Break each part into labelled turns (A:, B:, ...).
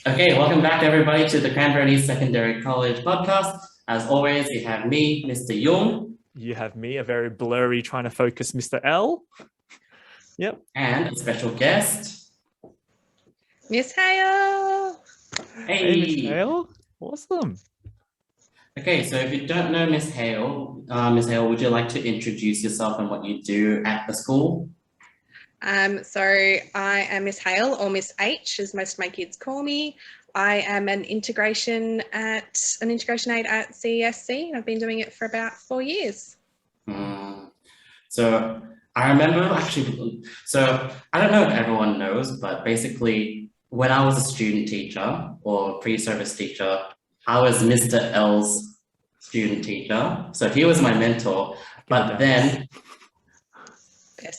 A: Okay, welcome back everybody to the Cranberry Secondary College podcast. As always, we have me, Mr. Young.
B: You have me, a very blurry trying to focus Mr. L. Yep.
A: And a special guest,
C: Miss Hale.
B: Hey, Miss Hale. Awesome.
A: Okay, so if you don't know Miss Hale, would you like to introduce yourself and what you do at the school?
C: So I am Miss Hale, or Miss H, as most of my kids call me. I am an integration aide at CESC, and I've been doing it for about 4 years.
A: So I remember actually, so I don't know if everyone knows, but basically when I was a student teacher or pre-service teacher, I was Mr. L's student teacher. So he was my mentor, but then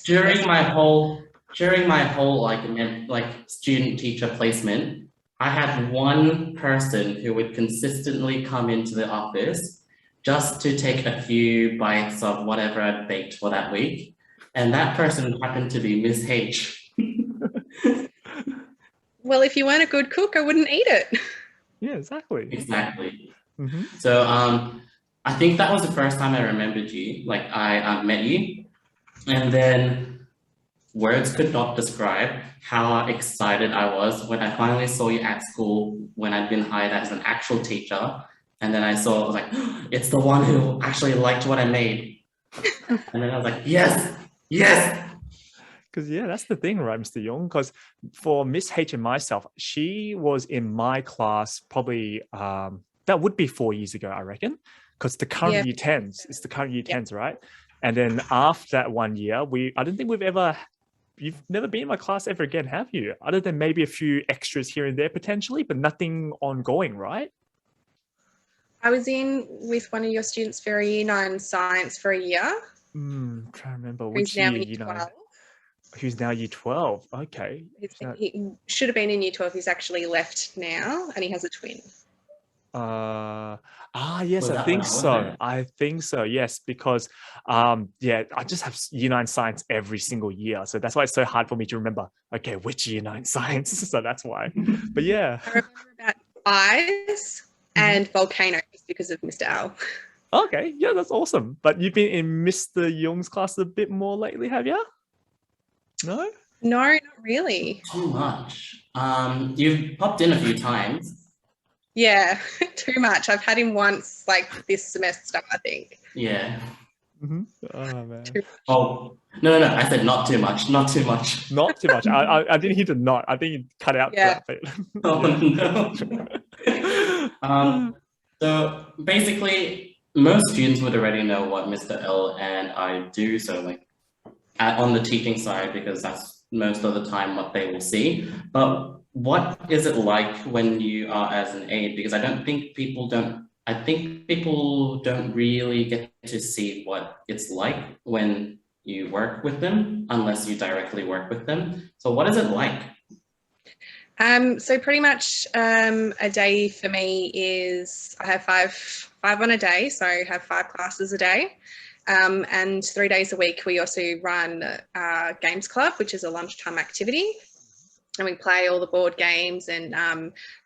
A: during my whole like student teacher placement, I had one person who would consistently come into the office just to take a few bites of whatever I'd baked for that week. And that person happened to be Miss H.
C: Well, if you weren't a good cook, I wouldn't eat it.
B: Yeah, exactly.
A: Exactly.
B: Mm-hmm.
A: So I think that was the first time I remembered you, like I met you. And then words could not describe how excited I was when I finally saw you at school when I'd been hired as an actual teacher. And then I was like, it's the one who actually liked what I made. And then I was like, yes.
B: Because yeah, that's the thing, right, Mr. Young? Because for Miss H and myself, she was in my class probably, that would be 4 years ago, I reckon. Because the current year 10s, it's the current year 10s, right? And then after that 1 year, I don't think you've never been in my class ever again, have you? Other than maybe a few extras here and there potentially, but nothing ongoing, right?
C: I was in with one of your students for Year 9 science for a year.
B: I'm trying to remember which year, you know. Who's now year 12. Okay.
C: He should have been in year 12. He's actually left now and he has a twin.
B: Yes, I think so. Yes, because I just have year 9 science every single year. So that's why it's so hard for me to remember, okay, which year 9 science. So that's why. But yeah.
C: I remember about eyes and volcanoes because of Mr. Al.
B: Okay, yeah, that's awesome. But you've been in Mr. Young's class a bit more lately, have you? No?
C: No, not really.
A: Too much. You've popped in a few times.
C: Yeah, too much. I've had him once, like this semester, I think.
A: Yeah.
B: Mm-hmm. Oh man.
A: Oh no! I said not too much. Not too much.
B: Not too much. I didn't hear the not. I think you cut out that bit.
A: Oh no. So basically, most students would already know what Mr. L and I do. So like on the teaching side, because that's most of the time what they will see. But what is it like when you are as an aide? Because I think people don't really get to see what it's like when you work with them, unless you directly work with them. So what is it like?
C: So pretty much a day for me is I have five on a day, so I have 5 classes a day. And 3 days a week, we also run Games Club, which is a lunchtime activity. And we play all the board games and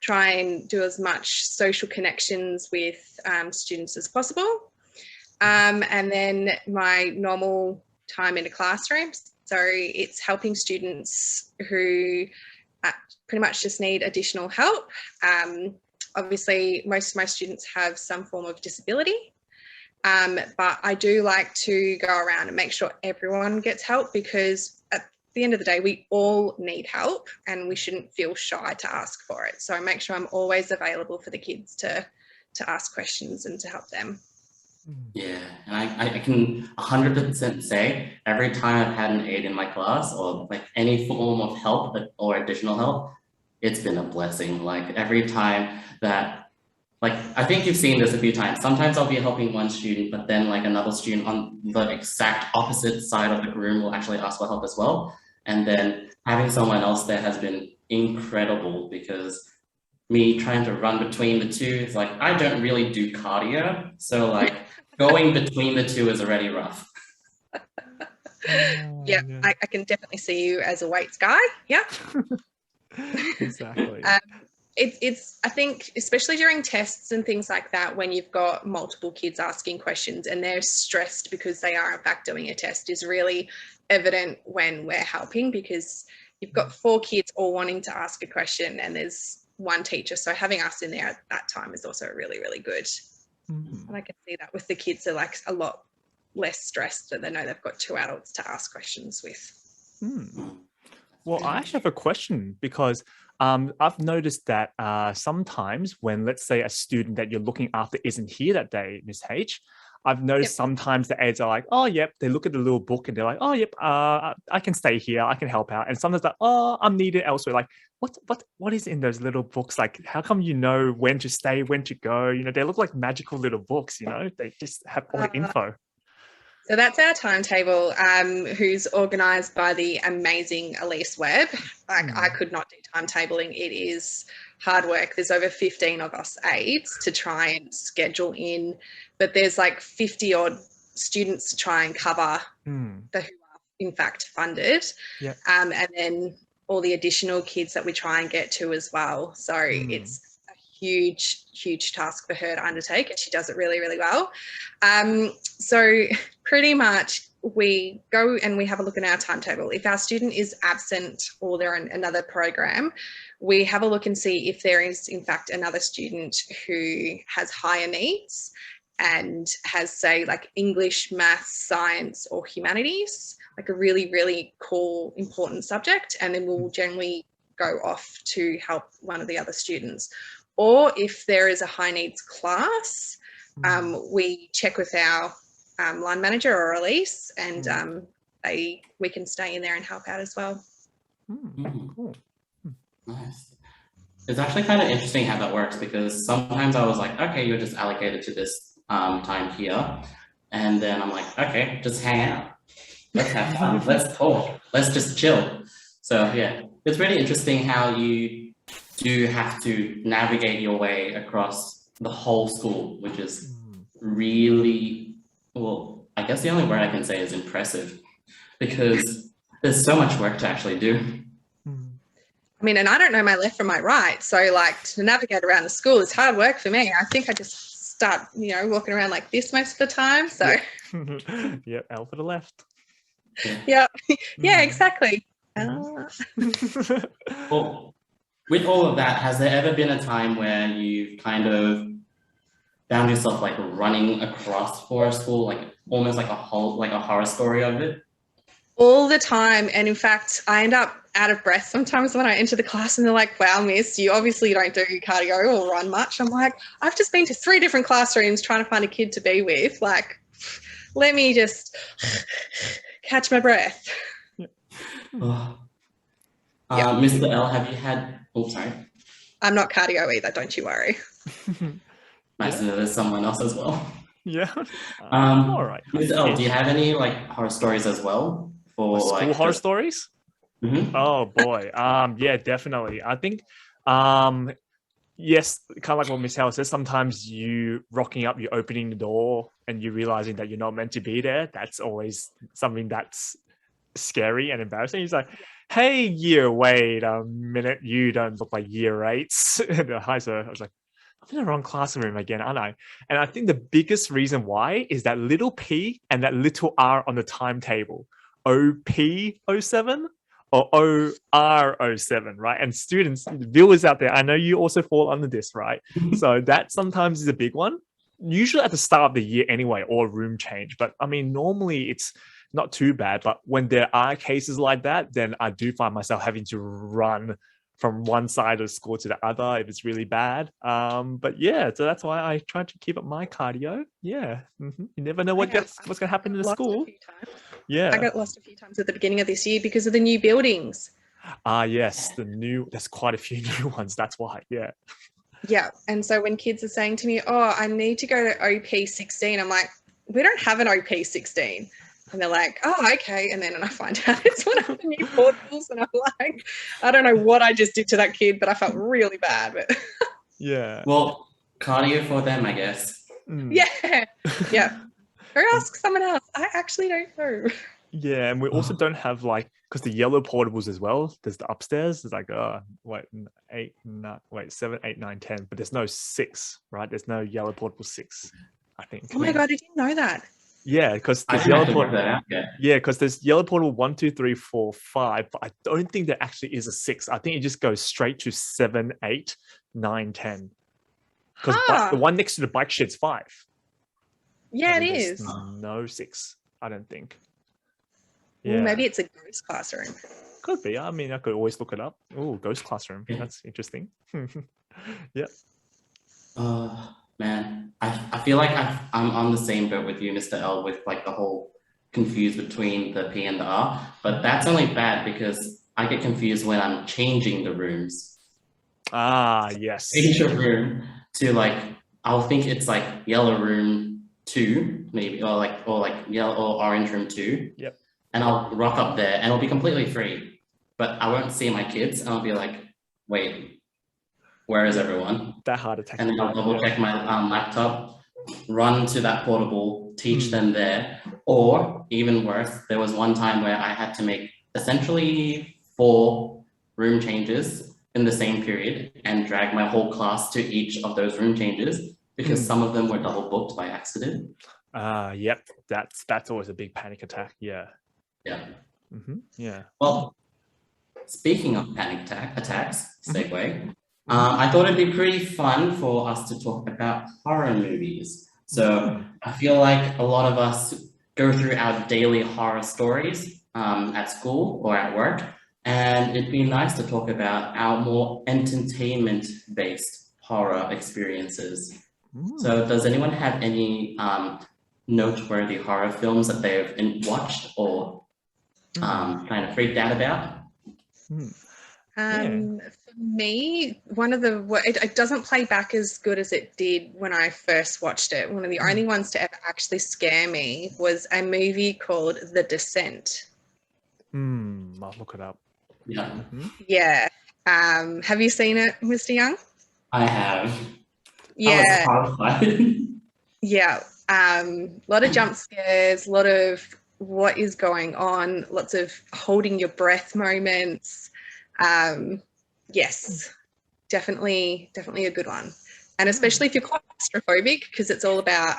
C: try and do as much social connections with students as possible. And then my normal time in a classroom. So it's helping students who pretty much just need additional help. Obviously, most of my students have some form of disability. But I do like to go around and make sure everyone gets help, because at the end of the day, we all need help and we shouldn't feel shy to ask for it. So I make sure I'm always available for the kids to ask questions and to help them.
A: Yeah, and I can 100% say every time I've had an aide in my class or like any form of help or additional help, it's been a blessing. Like every time that, like, I think you've seen this a few times. Sometimes I'll be helping one student, but then like another student on the exact opposite side of the room will actually ask for help as well. And then having someone else there has been incredible, because me trying to run between the two, it's like, I don't really do cardio. So like going between the two is already rough.
C: Yeah, I can definitely see you as a weights guy. Yeah.
B: Exactly.
C: it's I think especially during tests and things like that, when you've got multiple kids asking questions and they're stressed because they are in fact doing a test, is really evident when we're helping, because you've got 4 kids all wanting to ask a question and there's one teacher. So having us in there at that time is also really, really good. And I can see that with the kids, are like a lot less stressed, that they know they've got 2 adults to ask questions with.
B: Well, I actually have a question, because I've noticed that sometimes when, let's say, a student that you're looking after isn't here that day, Miss H, I've noticed sometimes the aides are like, oh, yep, they look at the little book and they're like, oh, yep, I can stay here, I can help out. And sometimes like, oh, I'm needed elsewhere. Like, what is in those little books? Like, how come you know when to stay, when to go? You know, they look like magical little books, you know, they just have all the info.
C: So that's our timetable, who's organised by the amazing Elise Webb. Like, I could not do timetabling. It is hard work. There's over 15 of us aides to try and schedule in, but there's like 50 odd students to try and cover who are in fact funded. And then all the additional kids that we try and get to as well. So it's a huge task for her to undertake, and she does it really, really well. So pretty much we go and we have a look at our timetable. If our student is absent or they're in another program, we have a look and see if there is in fact another student who has higher needs and has, say, like English, maths, science or humanities, like a really, really cool, important subject, and then we'll generally go off to help one of the other students. Or if there is a high needs class, we check with our line manager or Elise, and we can stay in there and help out as well.
B: Cool.
A: Nice. It's actually kind of interesting how that works, because sometimes I was like, okay, you're just allocated to this time here, and then I'm like, okay, just hang out, let's have fun, let's talk, let's just chill. So yeah, it's really interesting how you do have to navigate your way across the whole school, which is really, well, I guess the only word I can say is impressive, because there's so much work to actually do.
C: I mean, and I don't know my left from my right, so like to navigate around the school is hard work for me. I think I just start, you know, walking around like this most of the time. So
B: yep, L for the left.
C: Yeah, exactly.
A: Well, with all of that, has there ever been a time where you've kind of found yourself like running across for a school, like almost like a horror story of it?
C: All the time. And in fact, I end up out of breath sometimes when I enter the class and they're like, wow, miss, you obviously don't do cardio or run much. I'm like, I've just been to 3 different classrooms trying to find a kid to be with. Like, let me just catch my breath.
A: Mr. L, have you had, oh, sorry.
C: I'm not cardio either, don't you worry.
A: Nice to know there's someone else as well.
B: Yeah.
A: All
B: right.
A: Mr. L, do you have any like horror stories as well? For
B: school
A: like
B: horror stories? Oh boy. Yeah, definitely. I think yes, kind of like what Miss Hale says, sometimes you rocking up, you're opening the door and you're realizing that you're not meant to be there. That's always something that's scary and embarrassing. He's like, hey, wait a minute, you don't look like year 8s. Hi, sir. I was like, I'm in the wrong classroom again, aren't I? And I think the biggest reason why is that little p and that little r on the timetable. OP07 or OR07, right? And students, viewers out there, I know you also fall under this, right? So that sometimes is a big one. Usually at the start of the year anyway, or room change. But I mean, normally it's not too bad. But when there are cases like that, then I do find myself having to run from one side of the school to the other if it's really bad. But yeah, so that's why I try to keep up my cardio. Yeah. You never know what's going to happen in the school. Yeah.
C: I got lost a few times at the beginning of this year because of the new buildings.
B: Yes, there's quite a few new ones. That's why. Yeah.
C: Yeah. And so when kids are saying to me, oh, I need to go to OP16, I'm like, we don't have an OP16. And they're like, oh, okay. And then I find out it's one of the new portals. And I'm like, I don't know what I just did to that kid, but I felt really bad. But
B: yeah.
A: Well, cardio for them, I guess.
C: Yeah. Yeah. Or ask someone else. I actually don't know.
B: Yeah, and we also don't have like, because the yellow portables as well. There's the upstairs. It's like, wait, 8, 9, wait, 7, 8, 9, 10. But there's no 6, right? There's no yellow portable 6, I think.
C: Oh my God, I didn't know that.
B: Yeah, because
A: I
B: there's
A: can
B: yellow
A: actually work
B: portable.
A: that out. Yeah.
B: Yeah, because there's yellow portable 1, 2, 3, 4, 5. But I don't think there actually is a 6. I think it just goes straight to 7, 8, 9, 10. Because the one next to the bike shed's 5.
C: Yeah,
B: And
C: it
B: then there's
C: is.
B: no 6, I don't think.
C: Ooh,
B: Yeah,
C: maybe it's a ghost classroom.
B: could be. I mean, I could always look it up. Oh, ghost classroom.
A: Yeah.
B: That's interesting. Yeah.
A: Man, I feel like I'm on the same boat with you, Mr. L, with like the whole confused between the P and the R, but that's only bad because I get confused when I'm changing the rooms.
B: Ah, yes.
A: Change a room to like, I'll think it's like yellow room 2, maybe, or like yellow or orange room 2.
B: Yep.
A: And I'll rock up there and it'll be completely free, but I won't see my kids and I'll be like, wait, where is everyone?
B: That heart attack.
A: And then I'll double check my laptop, run to that portable, teach them there. Or even worse, there was one time where I had to make essentially 4 room changes in the same period and drag my whole class to each of those room changes because some of them were double booked by accident.
B: Yep. That's always a big panic attack. Yeah.
A: Yeah.
B: Yeah.
A: Well, speaking of panic attacks, segue, I thought it'd be pretty fun for us to talk about horror movies. So I feel like a lot of us go through our daily horror stories at school or at work, and it'd be nice to talk about our more entertainment-based horror experiences. So does anyone have any noteworthy horror films that they've watched or kind of freaked out about?
C: For me, one of the it doesn't play back as good as it did when I first watched it. One of the only ones to ever actually scare me was a movie called The Descent.
B: I'll look it up.
A: Yeah.
C: Yeah. Have you seen it, Mr. Young?
A: I have.
C: Yeah.
A: I was horrified.
C: Yeah. A lot of jump scares, a lot of what is going on, lots of holding your breath moments. Yes, definitely a good one. And especially if you're claustrophobic, because it's all about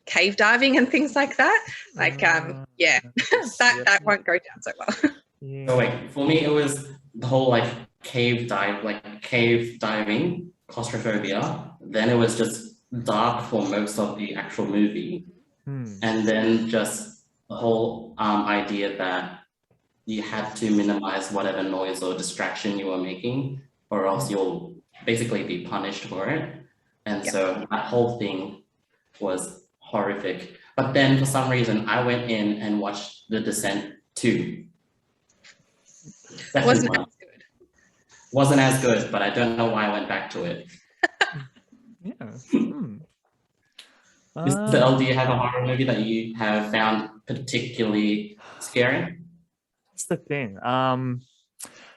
C: cave diving and things like that. Like, yeah, that won't go down so well.
A: So wait, for me, it was the whole like cave diving, claustrophobia. Then it was just dark for most of the actual movie. And then just the whole idea that you had to minimize whatever noise or distraction you were making, or else you'll basically be punished for it. And so that whole thing was horrific. But then for some reason, I went in and watched The Descent 2.
C: Wasn't as good.
A: Wasn't as good, but I don't know why I went back to it. Mr. L, do you have a horror movie that you have found particularly scary?
B: That's the thing.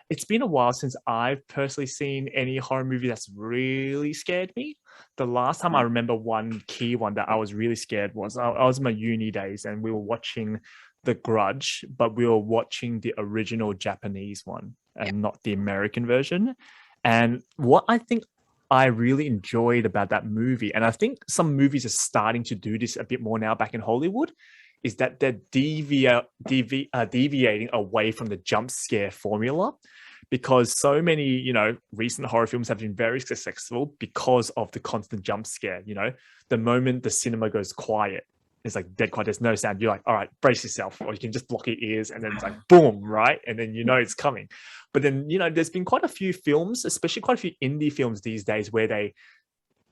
B: It's been a while since I've personally seen any horror movie that's really scared me. The last time I remember one key one that I was really scared was I was in my uni days and we were watching The Grudge, but we were watching the original Japanese one and not the American version. And what I think I really enjoyed about that movie, and I think some movies are starting to do this a bit more now back in Hollywood, is that they're deviating away from the jump scare formula, because so many, recent horror films have been very successful because of the constant jump scare. The moment the cinema goes quiet, it's like dead quiet, there's no sound. You're like, all right, brace yourself, or you can just block your ears, and then it's like, boom, right? And then it's coming. But then, there's been quite a few films, especially quite a few indie films these days, where they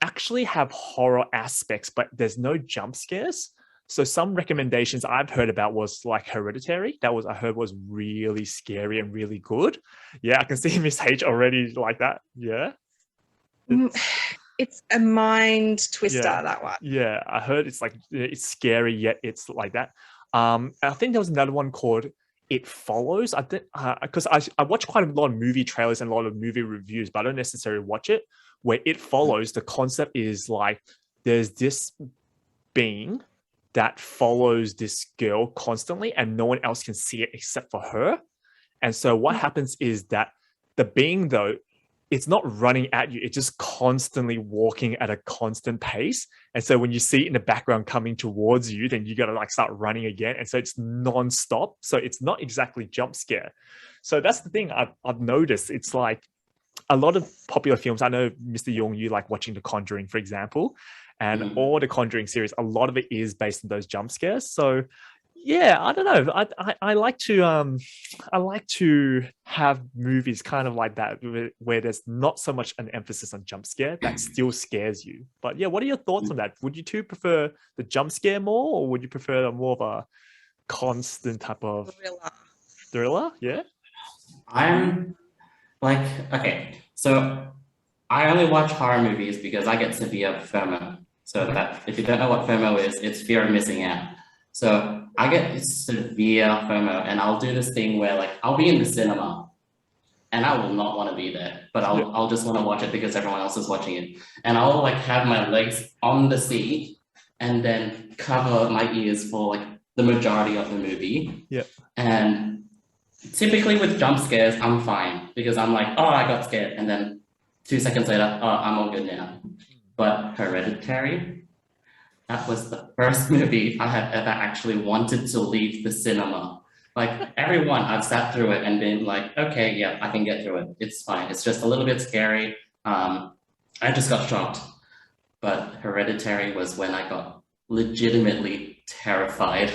B: actually have horror aspects, but there's no jump scares. So some recommendations I've heard about was like Hereditary. That I heard was really scary and really good. Yeah, I can see Miss H already like that. Yeah.
C: It's a mind twister, that one.
B: Yeah, I heard it's like, it's scary, yet it's like that. I think there was another one called It Follows. I think, because I watch quite a lot of movie trailers and a lot of movie reviews, but I don't necessarily watch it. Where It Follows, the concept is like, there's this being that follows this girl constantly, and no one else can see it except for her. And so what happens is that the being, though, it's not running at you, it's just constantly walking at a constant pace. And so when you see it in the background coming towards you, then you got to like start running again. And so it's non-stop. So it's not exactly jump scare. So that's the thing I've noticed. It's like a lot of popular films. I know, Mr. Young, you like watching The Conjuring, for example, and all the Conjuring series, a lot of it is based on those jump scares. So yeah, I don't know. I like to have movies kind of like that where there's not so much an emphasis on jump scare that still scares you. But yeah, what are your thoughts on that? Would you two prefer the jump scare more, or would you prefer more of a constant type of thriller? Yeah.
A: I'm like, okay, so I only watch horror movies because I get severe FOMO. So that, if you don't know what FOMO is, it's fear of missing out. So I get severe FOMO, and I'll do this thing where like I'll be in the cinema and I will not want to be there, but I'll just want to watch it because everyone else is watching it. And I'll like have my legs on the seat and then cover my ears for like the majority of the movie.
B: Yeah.
A: And typically with jump scares, I'm fine because I'm like, oh, I got scared. And then 2 seconds later, oh, I'm all good now. But Hereditary, that was the first movie I have ever actually wanted to leave the cinema. Like everyone, I've sat through it and been like, okay, yeah, I can get through it. It's fine. It's just a little bit scary. I just got shocked. But Hereditary was when I got legitimately terrified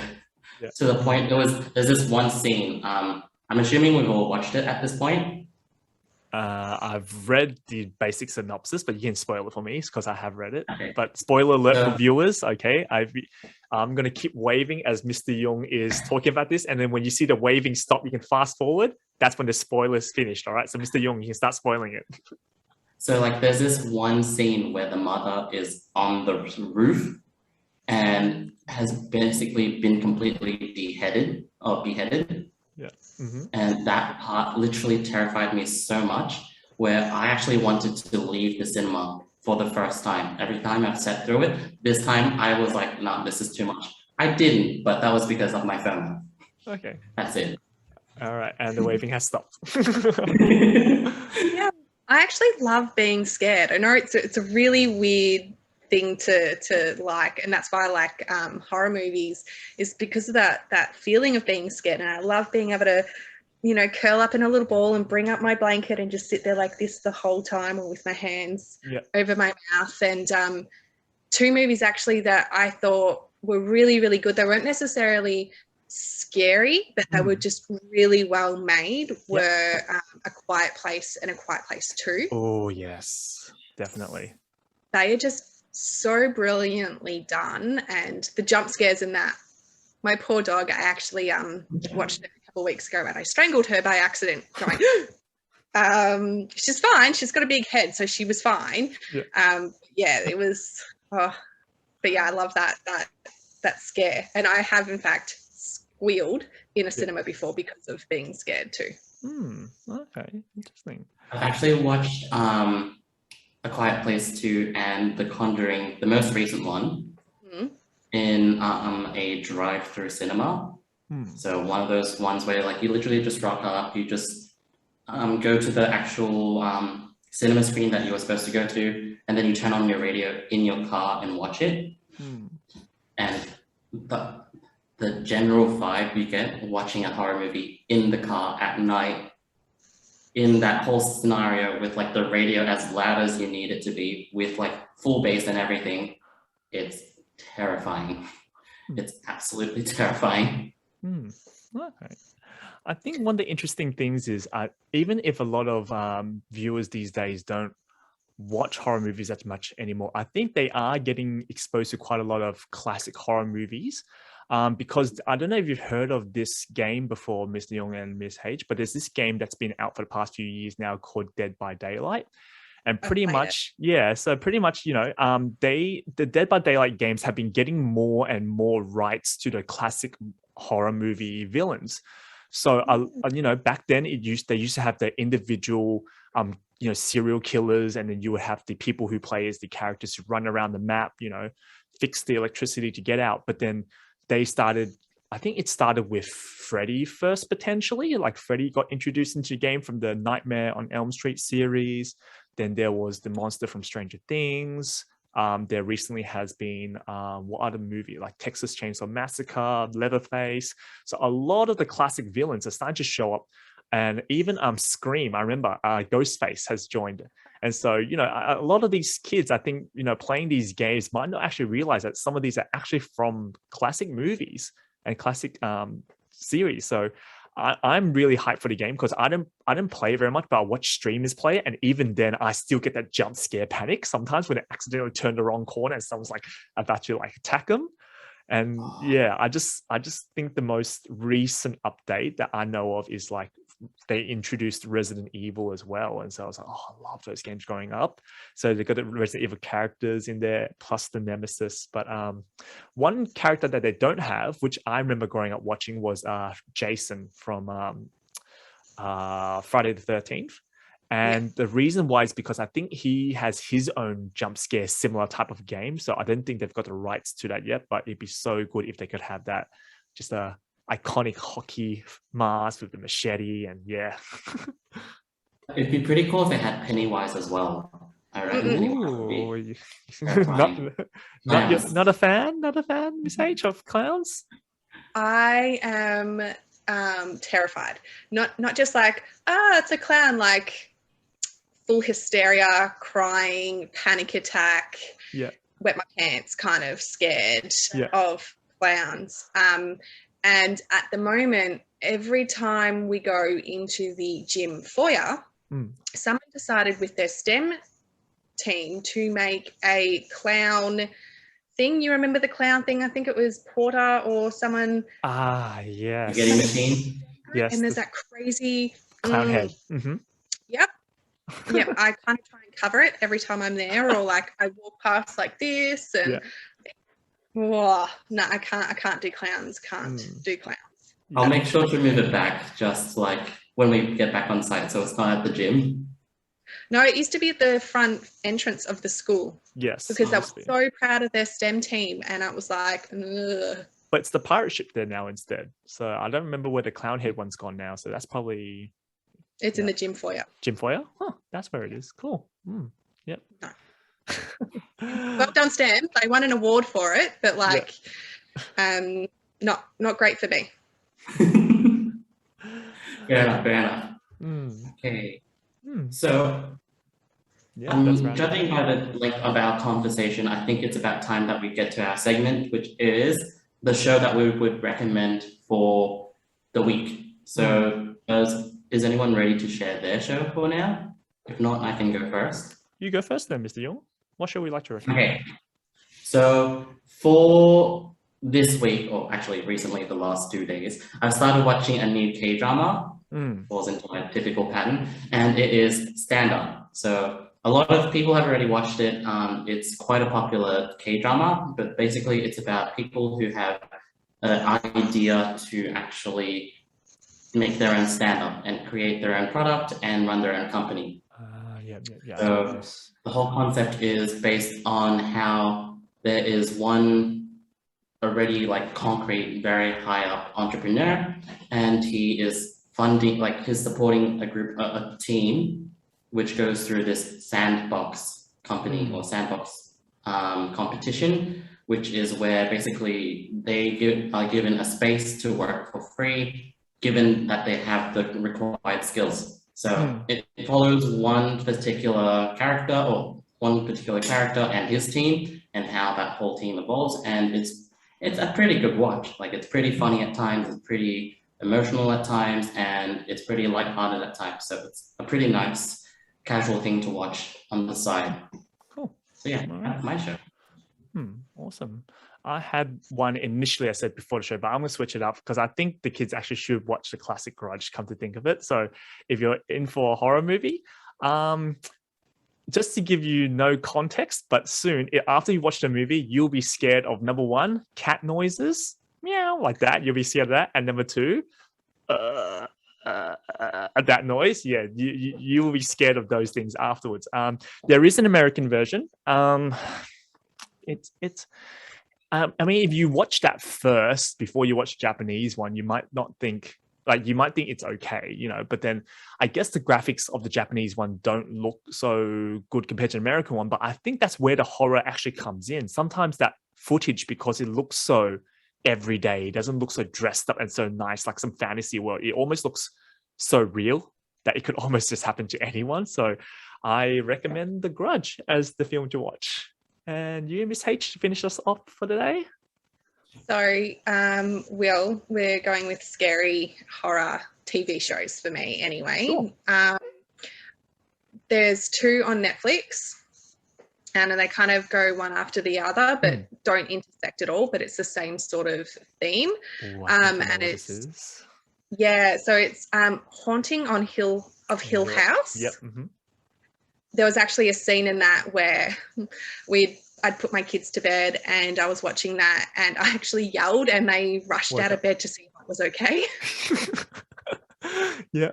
A: to the point there's this one scene. I'm assuming we've all watched it at this point.
B: I've read the basic synopsis, but you can spoil it for me because I have read it.
A: Okay.
B: But spoiler alert for viewers, okay? I'm going to keep waving as Mr. Young is talking about this. And then when you see the waving stop, you can fast forward. That's when the spoiler is finished, all right? So Mr. Young, you can start spoiling it.
A: So like there's this one scene where the mother is on the roof and has basically been completely beheaded.
B: Yeah.
A: And that part literally terrified me so much where I actually wanted to leave the cinema for the first time. Every time I've sat through it, this time I was like, no, this is too much. I didn't, but that was because of my FOMO.
B: Okay.
A: That's it.
B: All right. And the waving has stopped.
C: Yeah, I actually love being scared. I know it's a really weird thing to like, and that's why I like horror movies, is because of that feeling of being scared. And I love being able to, curl up in a little ball and bring up my blanket and just sit there like this the whole time, or with my hands over my mouth. And 2 movies actually that I thought were really, really good. They weren't necessarily scary, but they were just really well made, were A Quiet Place and A Quiet Place 2.
B: Oh, yes, definitely.
C: They are just so brilliantly done, and the jump scares in that. My poor dog, I actually watched it a couple of weeks ago, and I strangled her by accident, going, she's fine, she's got a big head, so she was fine. It was, but yeah, I love that scare, and I have in fact squealed in a cinema before because of being scared too.
B: Okay, interesting.
A: I've actually watched A Quiet Place 2 and The Conjuring, the most recent one, in a drive-through cinema. So one of those ones where like you literally just rock up, you just go to the actual cinema screen that you were supposed to go to, and then you turn on your radio in your car and watch it. And the general vibe you get watching a horror movie in the car at night, in that whole scenario with like the radio as loud as you need it to be, with like full bass and everything, it's terrifying. It's absolutely terrifying.
B: Okay. I think one of the interesting things is even if a lot of viewers these days don't watch horror movies that much anymore, I think they are getting exposed to quite a lot of classic horror movies. Because I don't know if you've heard of this game before, Mr. Young and Miss H, but there's this game that's been out for the past few years now called Dead by Daylight. And pretty much, the Dead by Daylight games have been getting more and more rights to the classic horror movie villains. So, back then they used to have the individual serial killers, and then you would have the people who play as the characters who run around the map, fix the electricity to get out. But then they started, I think it started with Freddy first, potentially. Like Freddy got introduced into the game from the Nightmare on Elm Street series. Then there was the monster from Stranger Things. There recently has been what other movie, like Texas Chainsaw Massacre, Leatherface. So a lot of the classic villains are starting to show up. And even Scream, I remember Ghostface has joined. And so, a lot of these kids, I think, playing these games might not actually realize that some of these are actually from classic movies and classic series. So I'm really hyped for the game because I didn't play it very much, but I watch streamers play it. And even then, I still get that jump scare panic sometimes when they accidentally turn the wrong corner and someone's like about to like attack them. And yeah, I just think the most recent update that I know of is like they introduced Resident Evil as well. And so I was like, oh, I love those games growing up. So they've got the Resident Evil characters in there, plus the Nemesis. But one character that they don't have, which I remember growing up watching, was Jason from Friday the 13th. And the reason why is because I think he has his own jump scare similar type of game. So I don't think they've got the rights to that yet, but it'd be so good if they could have that, just a iconic hockey mask with the machete. And yeah.
A: It'd be pretty cool if they had Pennywise as well. I reckon Pennywise would be
B: not a fan, Miss H, of clowns?
C: I am terrified. Not just like, it's a clown, like full hysteria, crying, panic attack, wet my pants, kind of scared of clowns. And at the moment, every time we go into the gym foyer, someone decided with their STEM team to make a clown thing. You remember the clown thing? I think it was Porter or someone.
A: Spaghetti
B: Yes.
A: machine.
B: Yes.
C: And there's that crazy
B: clown head.
C: Yep. I kind of try and cover it every time I'm there, or like I walk past like this, and no, I can't do clowns. Do clowns.
A: I'll make sure to move it back, just like when we get back on site, so it's not at the gym.
C: No, it used to be at the front entrance of the school.
B: Yes.
C: Because I was so proud of their STEM team, and I was like, ugh.
B: But it's the pirate ship there now instead. So I don't remember where the clown head one's gone now. So that's probably...
C: It's in the gym foyer.
B: Gym foyer? Huh, that's where it is. Cool. Yep.
C: No. Well done, STEM. They won an award for it, but like, not great for me.
A: Fair enough. Okay. So, judging by the length of our conversation, I think it's about time that we get to our segment, which is the show that we would recommend for the week. So, is anyone ready to share their show for now? If not, I can go first.
B: You go first then, Mr. Young. What show would you like to recommend?
A: Okay. So, for this week, or actually recently, the last 2 days, I've started watching a new K-drama. Falls into my typical pattern, and it is Stand Up. So a lot of people have already watched it. It's quite a popular K-drama, but basically it's about people who have an idea to actually make their own stand-up and create their own product and run their own company. So the whole concept is based on how there is one already like concrete, very high up entrepreneur, and he is funding, like he's supporting a team which goes through this sandbox company or sandbox competition, which is where basically they are given a space to work for free, given that they have the required skills. So it follows one particular character and his team and how that whole team evolves. And it's a pretty good watch. Like it's pretty funny at times, it's pretty emotional at times, and it's pretty lighthearted at times. So it's a pretty nice casual thing to watch on the side.
B: Cool.
A: So yeah, that's my show.
B: Awesome. I had one initially, I said before the show, but I'm going to switch it up because I think the kids actually should watch the classic Grudge, come to think of it. So if you're in for a horror movie, just to give you no context, but soon, after you watch the movie, you'll be scared of, number one, cat noises. Meow, like that. You'll be scared of that. And number two, that noise, yeah, you will be scared of those things afterwards. There is an American version. It's I mean, if you watch that first before you watch the Japanese one, you might not think you might think it's okay, but then I guess the graphics of the Japanese one don't look so good compared to the American one. But I think that's where the horror actually comes in. Sometimes that footage, because it looks so everyday, it doesn't look so dressed up and so nice, like some fantasy world. It almost looks so real that it could almost just happen to anyone. So I recommend The Grudge as the film to watch. And you, Miss H, to finish us off for the day?
C: So, Will, we're going with scary horror TV shows for me anyway.
B: Sure.
C: There's 2 on Netflix, and they kind of go one after the other, but don't intersect at all, but it's the same sort of theme.
B: Ooh,
C: and it's, yeah, so it's Haunting on Hill House.
B: Yep.
C: There was actually a scene in that where I'd put my kids to bed and I was watching that, and I actually yelled and they rushed out of bed to see if I was okay.
B: Yeah.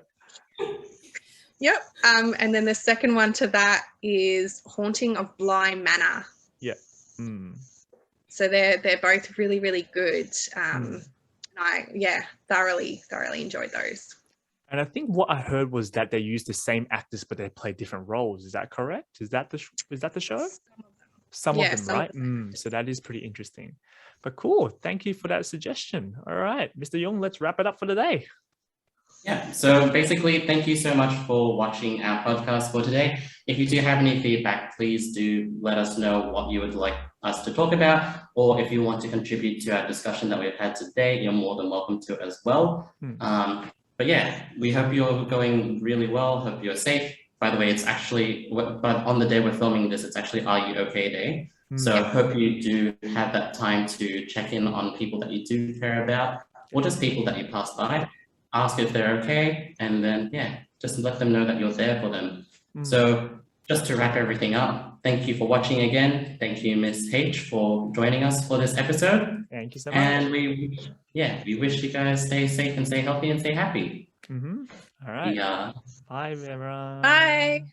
C: Yep. And then the second one to that is Haunting of Bly Manor.
B: Yeah.
C: So they're both really, really good. I thoroughly enjoyed those.
B: And I think what I heard was that they use the same actors, but they play different roles. Is that correct? Is that the show? Some of them, right? So that is pretty interesting. But cool. Thank you for that suggestion. All right, Mr. Young, let's wrap it up for the day.
A: Yeah, so basically, thank you so much for watching our podcast for today. If you do have any feedback, please do let us know what you would like us to talk about, or if you want to contribute to our discussion that we've had today, you're more than welcome to as well. But yeah, we hope you're going really well. Hope you're safe. By the way, it's actually, but on the day we're filming this, it's actually Are You Okay Day. So I hope you do have that time to check in on people that you do care about, or just people that you pass by. Ask if they're okay, and then, yeah, just let them know that you're there for them. So just to wrap everything up, thank you for watching again. Thank you, Miss H, for joining us for this episode.
B: Thank you so much.
A: And we wish you guys stay safe and stay healthy and stay happy.
B: All right.
A: Yeah.
B: Bye, everyone.
C: Bye.